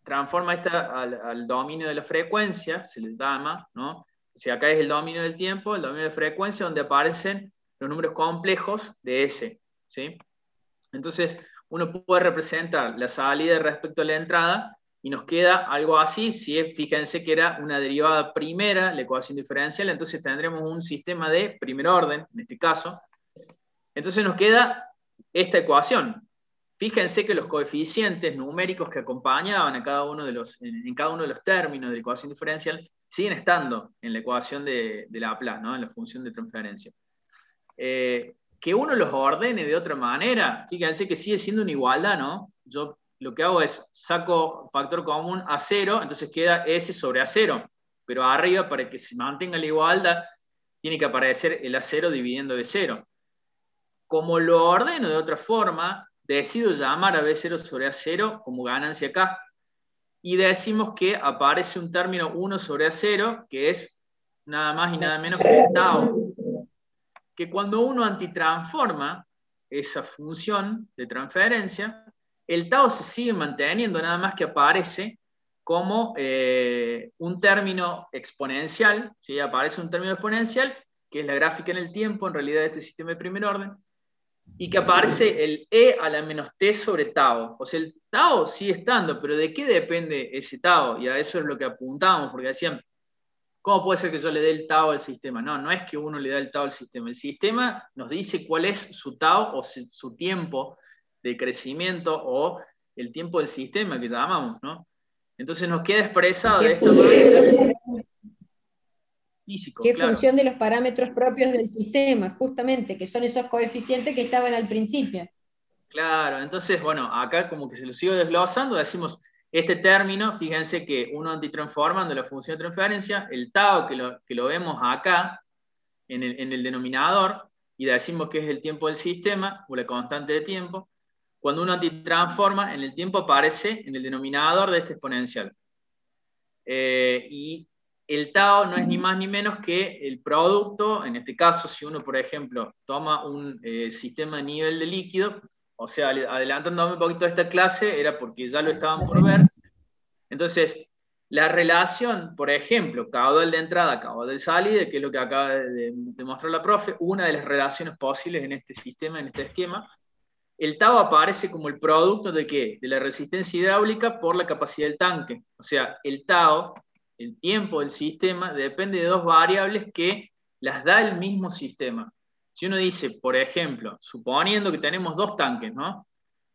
transforma esta al dominio de la frecuencia, se les llama, ¿no? O sea, acá es el dominio del tiempo, el dominio de la frecuencia, donde aparecen los números complejos de S, ¿sí? Entonces, uno puede representar la salida respecto a la entrada y nos queda algo así. Fíjense que era una derivada primera, la ecuación diferencial, entonces tendremos un sistema de primer orden, en este caso. Entonces nos queda esta ecuación. Fíjense que los coeficientes numéricos que acompañaban a cada uno en cada uno de los términos de la ecuación diferencial siguen estando en la ecuación de Laplace, ¿no? En la función de transferencia. Que uno los ordene de otra manera, fíjense que sigue siendo una igualdad, ¿no? Yo lo que hago es saco factor común a 0, entonces queda S sobre A0, pero arriba, para que se mantenga la igualdad, tiene que aparecer el A0 dividiendo B0. Como lo ordeno de otra forma, decido llamar a B0 sobre A0 como ganancia acá. Y decimos que aparece un término 1 sobre A0, que es nada más y nada menos que el tau. Que cuando uno antitransforma esa función de transferencia, el tau se sigue manteniendo, nada más que aparece como un término exponencial, ¿sí? Aparece un término exponencial, que es la gráfica en el tiempo, en realidad, de este sistema de primer orden, y que aparece el e a la menos t sobre tau. O sea, el tau sigue estando, pero ¿de qué depende ese tau? Y a eso es lo que apuntamos, porque decían, ¿cómo puede ser que yo le dé el tau al sistema? No, no es que uno le da el tau al sistema. El sistema nos dice cuál es su tau o su tiempo de crecimiento o el tiempo del sistema que llamamos, ¿no? Entonces nos queda expresado de esta manera. Físico, ¿Qué claro. función de los parámetros propios del sistema? Justamente, que son esos coeficientes que estaban al principio. Claro, entonces, bueno, acá como que se lo sigo desglosando, decimos, este término, fíjense que uno antitransformando la función de transferencia, el tau que lo vemos acá, en el denominador, y decimos que es el tiempo del sistema, o la constante de tiempo, cuando uno antitransforma, en el tiempo aparece en el denominador de este exponencial. Y el tau no es ni más ni menos que el producto, en este caso, si uno, por ejemplo, toma un sistema de nivel de líquido, o sea, adelantándome un poquito a esta clase, era porque ya lo estaban por ver. Entonces, la relación, por ejemplo, caudal de entrada, caudal de salida, que es lo que acaba de mostrar la profe, una de las relaciones posibles en este sistema, en este esquema, el tau aparece como el producto de ¿qué? De la resistencia hidráulica por la capacidad del tanque. O sea, el tau, el tiempo del sistema, depende de dos variables que las da el mismo sistema. Si uno dice, por ejemplo, suponiendo que tenemos dos tanques, ¿no?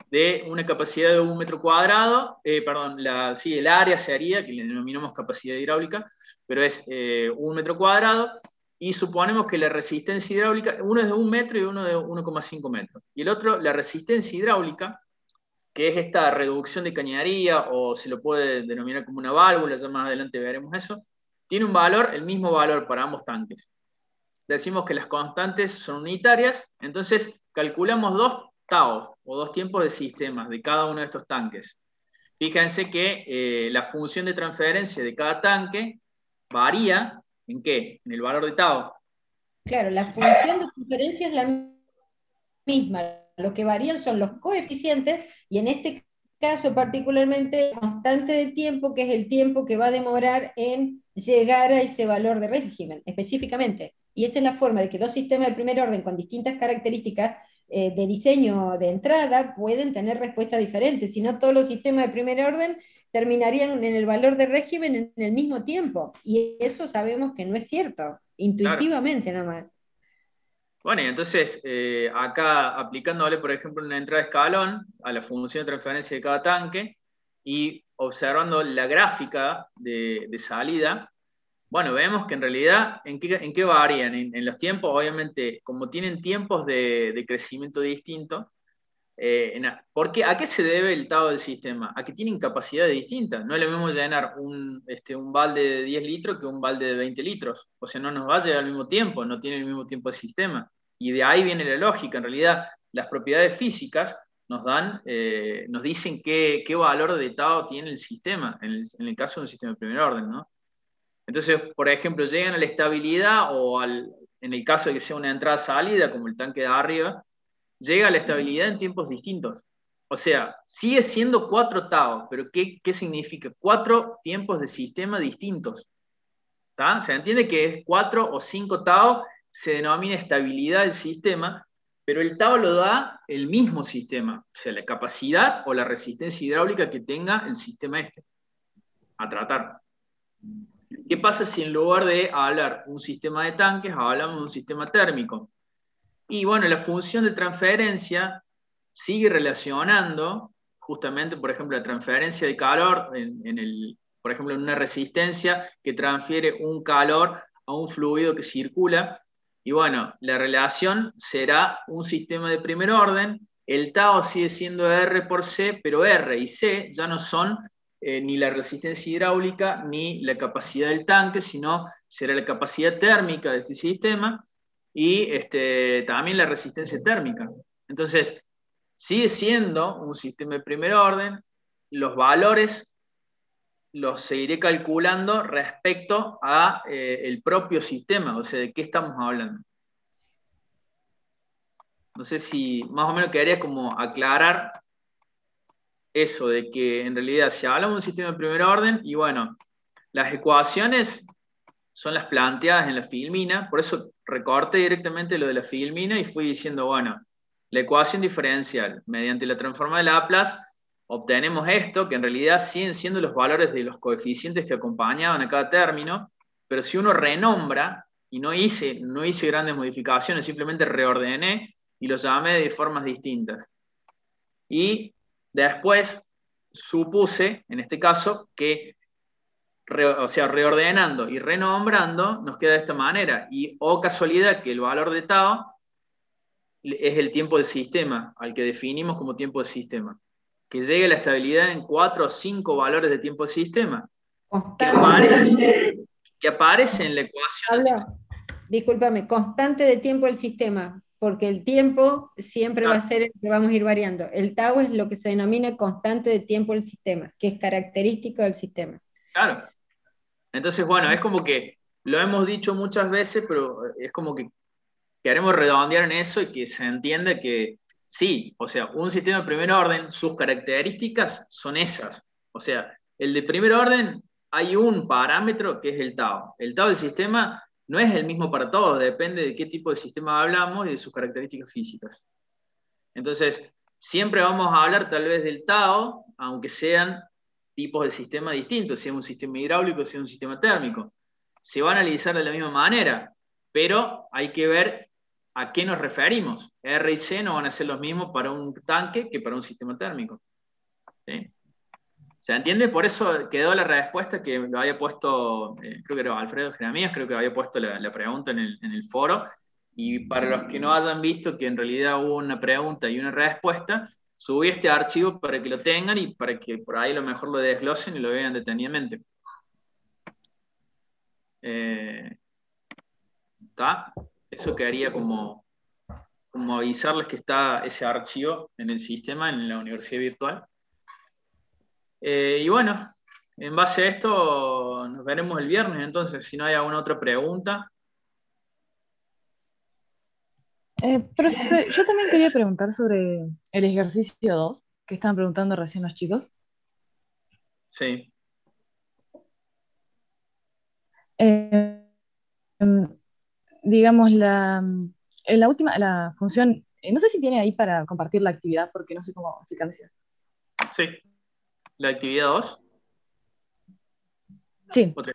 De una capacidad de 1 metro cuadrado, el área sería, que le denominamos capacidad hidráulica, pero es 1 metro cuadrado, y suponemos que la resistencia hidráulica, uno es de 1 metro y uno de 1,5 metros. Y el otro, la resistencia hidráulica, que es esta reducción de cañería, o se lo puede denominar como una válvula, ya más adelante veremos eso, tiene un valor, el mismo valor para ambos tanques. Decimos que las constantes son unitarias, entonces calculamos 2 taos, o 2 tiempos de sistemas de cada uno de estos tanques. Fíjense que la función de transferencia de cada tanque varía, ¿en qué? En el valor de tau. Claro, la función de transferencia es la misma, lo que varían son los coeficientes, y en este caso particularmente la constante de tiempo, que es el tiempo que va a demorar en llegar a ese valor de régimen, específicamente. Y esa es la forma de que 2 sistemas de primer orden con distintas características de diseño de entrada pueden tener respuestas diferentes, si no todos los sistemas de primer orden terminarían en el valor de régimen en el mismo tiempo, y eso sabemos que no es cierto, intuitivamente nada más. Bueno, y entonces acá aplicándole, por ejemplo, una entrada de escalón a la función de transferencia de cada tanque y observando la gráfica de salida, bueno, vemos que en realidad, ¿en qué varían? En los tiempos, obviamente, como tienen tiempos de crecimiento distintos, ¿a qué se debe el tau del sistema? A que tienen capacidades distintas. No es lo mismo llenar un balde de 10 litros que un balde de 20 litros. O sea, no nos va a llegar al mismo tiempo, no tiene el mismo tiempo de sistema. Y de ahí viene la lógica. En realidad, las propiedades físicas nos dicen qué valor de tau tiene el sistema, en el caso de un sistema de primer orden, ¿no? Entonces, por ejemplo, llegan a la estabilidad en el caso de que sea una entrada-salida, como el tanque de arriba, llega a la estabilidad en tiempos distintos. O sea, sigue siendo 4 tau, pero ¿qué significa? 4 tiempos de sistema distintos. ¿Tá? Se entiende que es 4 o 5 tau, se denomina estabilidad del sistema, pero el tau lo da el mismo sistema, o sea, la capacidad o la resistencia hidráulica que tenga el sistema a tratar. ¿Qué pasa si en lugar de hablar un sistema de tanques, hablamos de un sistema térmico? Y bueno, la función de transferencia sigue relacionando justamente, por ejemplo, la transferencia de calor, por ejemplo, en una resistencia que transfiere un calor a un fluido que circula. Y bueno, la relación será un sistema de primer orden. El tau sigue siendo R por C, pero R y C ya no son ni la resistencia hidráulica ni la capacidad del tanque, sino será la capacidad térmica de este sistema y también la resistencia térmica. Entonces, sigue siendo un sistema de primer orden, los valores los seguiré calculando respecto a el propio sistema, o sea, ¿de qué estamos hablando? No sé si más o menos quedaría como aclarar eso, de que en realidad si hablamos de un sistema de primer orden, y bueno, las ecuaciones son las planteadas en la filmina, por eso recorté directamente lo de la filmina y fui diciendo, bueno, la ecuación diferencial, mediante la transforma de Laplace, obtenemos esto, que en realidad siguen siendo los valores de los coeficientes que acompañaban a cada término, pero si uno renombra, y no hice grandes modificaciones, simplemente reordené y los llamé de formas distintas. Y después supuse, en este caso, que reordenando y renombrando, nos queda de esta manera. Y, casualidad, que el valor de tau es el tiempo del sistema, al que definimos como tiempo de sistema. Que llegue a la estabilidad en 4 o 5 valores de tiempo de sistema. Que aparece en la ecuación. Discúlpame, constante de tiempo del sistema, porque el tiempo siempre va a ser el que vamos a ir variando. El tau es lo que se denomina constante de tiempo del sistema, que es característico del sistema. Claro. Entonces, bueno, es como que lo hemos dicho muchas veces, pero es como que queremos redondear en eso y que se entienda que sí, o sea, un sistema de primer orden, sus características son esas. O sea, el de primer orden hay un parámetro que es el tau. El tau del sistema no es el mismo para todos, depende de qué tipo de sistema hablamos y de sus características físicas. Entonces, siempre vamos a hablar tal vez del tau, aunque sean tipos de sistema distintos, sea un sistema hidráulico, sea un sistema térmico. Se va a analizar de la misma manera, pero hay que ver a qué nos referimos. R y C no van a ser los mismos para un tanque que para un sistema térmico. ¿Sí? ¿Se entiende? Por eso quedó la respuesta que lo había puesto, creo que era Alfredo Jeremías, creo que había puesto la pregunta en el foro. Y para los que no hayan visto que en realidad hubo una pregunta y una respuesta, subí este archivo para que lo tengan y para que por ahí a lo mejor lo desglosen y lo vean detenidamente. ¿Está? Eso quedaría como avisarles que está ese archivo en el sistema, en la universidad virtual. Y bueno, en base a esto nos veremos el viernes, entonces, si no hay alguna otra pregunta. Profe, yo también quería preguntar sobre el ejercicio 2 que estaban preguntando recién los chicos. Sí. Eh, digamos, en la última, la función, no sé si tiene ahí para compartir la actividad, porque no sé cómo explicarse. Sí. ¿La actividad 2? Sí. Otra.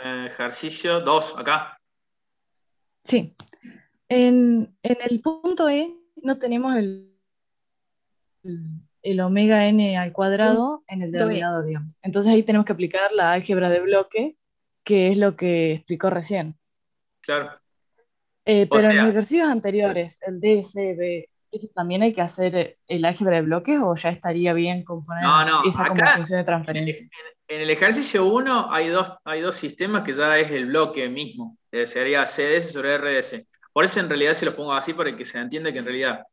Ejercicio 2, acá. Sí. En el punto E no tenemos el omega n al cuadrado en el Punto E. denominador, digamos. Entonces ahí tenemos que aplicar la álgebra de bloques, que es lo que explicó recién. Claro. Pero en los sea, ejercicios anteriores, el D, C, B, ¿eso también hay que hacer el álgebra de bloques o ya estaría bien componer no, esa como acá función de transferencia? en el ejercicio 1 hay dos sistemas que ya es el bloque mismo, sería CDS sobre RDS. Por eso en realidad se los pongo así para que se entienda que en realidad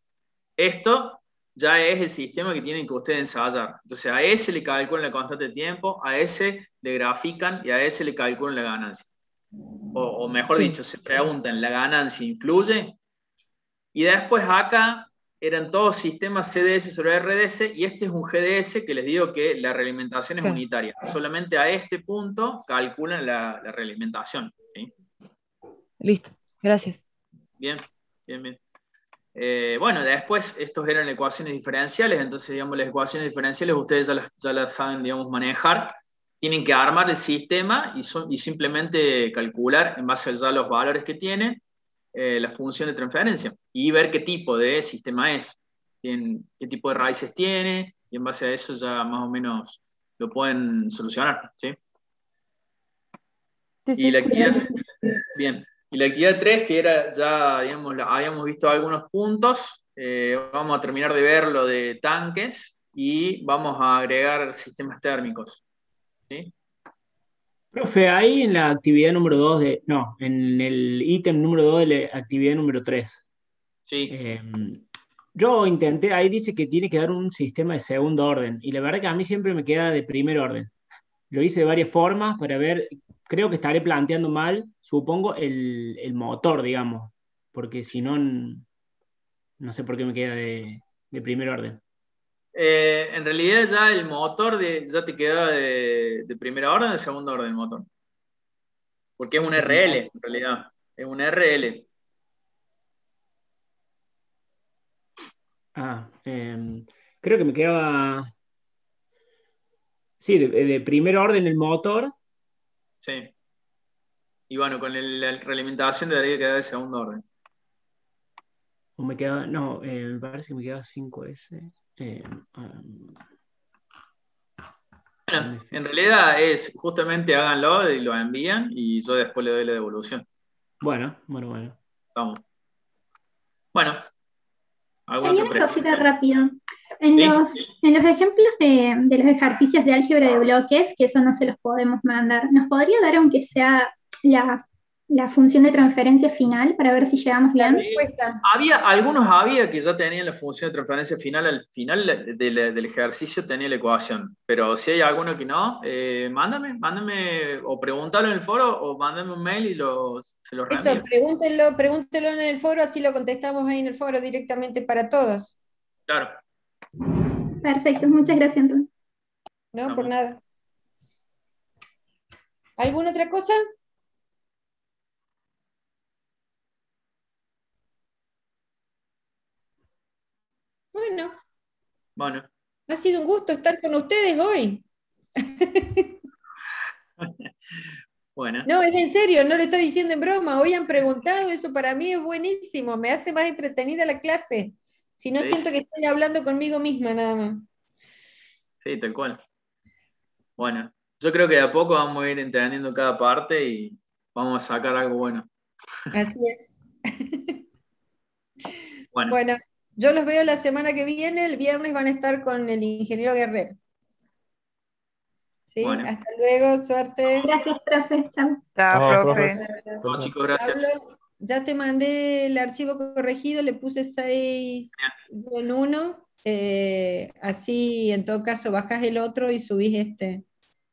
esto ya es el sistema que tienen que ustedes ensayar. Entonces a ese le calculan la constante de tiempo, a ese le grafican y a ese le calculan la ganancia. O mejor Sí. dicho, se preguntan, ¿la ganancia influye? Y después acá eran todos sistemas CDS sobre RDS y este es un GDS que les digo que la realimentación es Claro. unitaria. Solamente a este punto calculan la realimentación. ¿Sí? Listo, gracias. Bien, bien, bien. Bueno, después estos eran ecuaciones diferenciales, entonces digamos las ecuaciones diferenciales ustedes ya las saben, digamos, manejar. Tienen que armar el sistema y simplemente calcular en base a ya los valores que tiene la función de transferencia y ver qué tipo de sistema es, qué tipo de raíces tiene, y en base a eso ya más o menos lo pueden solucionar. ¿Sí? Sí, Y sí, la actividad, gracias. bien. Y la actividad 3, que era ya, digamos, habíamos visto algunos puntos, vamos a terminar de ver lo de tanques y vamos a agregar sistemas térmicos. ¿Sí? Profe, ahí en la actividad número 2 no, en el ítem número 2 de la actividad número 3. Sí. Yo intenté, ahí dice que tiene que dar un sistema de segundo orden, y la verdad que a mí siempre me queda de primer orden. Lo hice de varias formas para ver, creo que estaré planteando mal, supongo, el motor, digamos, porque si no, no sé por qué me queda de primer orden. En realidad ya el motor ya te queda de primera orden o de segunda orden el motor. Porque es un RL, en realidad. Es un RL. Creo que me quedaba... Sí, de primer orden el motor. Sí. Y bueno, con la realimentación debería quedar de segundo orden. O me quedaba... No, me parece que me quedaba 5S. Bueno, en realidad es justamente háganlo y lo envían y yo después le doy la devolución. Bueno. Vamos. Bueno. Hay una pregunta? cosita rápido. En ¿Sí? los ejemplos de los ejercicios de álgebra de bloques, que eso no se los podemos mandar, ¿nos podría dar aunque sea la función de transferencia final para ver si llegamos La bien? respuesta. Algunos que ya tenían la función de transferencia final, al final del ejercicio tenía la ecuación, pero si hay alguno que no, mándame o pregúntalo en el foro o mándame un mail y se los reenvío. Eso, pregúntenlo en el foro, así lo contestamos ahí en el foro directamente para todos. Claro. Perfecto, muchas gracias entonces. No, por nada. ¿Alguna otra cosa? Bueno, Bueno, ha sido un gusto estar con ustedes hoy. bueno. No, es en serio, no le estoy diciendo en broma. Hoy han preguntado, eso para mí es buenísimo, me hace más entretenida la clase. Si no Sí, siento que estoy hablando conmigo misma nada más. sí, tal cual. Bueno, yo creo que de a poco vamos a ir entendiendo cada parte y vamos a sacar algo bueno. Así es. Bueno, Bueno, yo los veo la semana que viene, el viernes van a estar con el ingeniero Guerrero. ¿Sí? bueno. Hasta luego, suerte. Gracias, profe. Chao. Chao, Chao, profe. profe. No, chicos, gracias. Pablo, ya te mandé el archivo corregido, le puse 6 en 1, así en todo caso bajás el otro y subís este.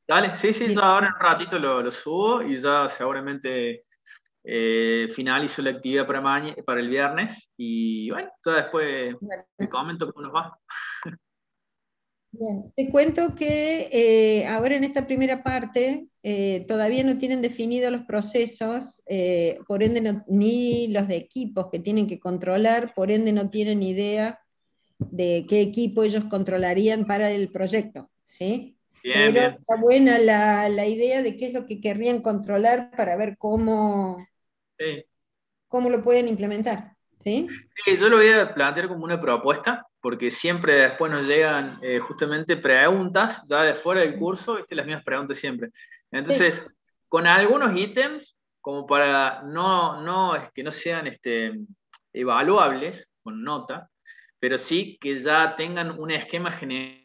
Dale, sí, sí, Bien. yo ahora en un ratito lo subo y ya seguramente finalizo la actividad para el viernes y bueno, ya después Bueno, te comento cómo nos va. bien. Te cuento que ahora en esta primera parte todavía no tienen definidos los procesos, por ende ni los de equipos que tienen que controlar, por ende no tienen idea de qué equipo ellos controlarían para el proyecto, ¿sí? Bien, Pero bien. está buena la idea de qué es lo que querrían controlar para ver Sí. cómo lo pueden implementar, ¿sí? Sí, yo lo voy a plantear como una propuesta, porque siempre después nos llegan justamente preguntas, ya de fuera del curso, ¿viste? Las mismas preguntas siempre. Entonces, con algunos ítems, como para es que no sean evaluables con nota, pero sí que ya tengan un esquema general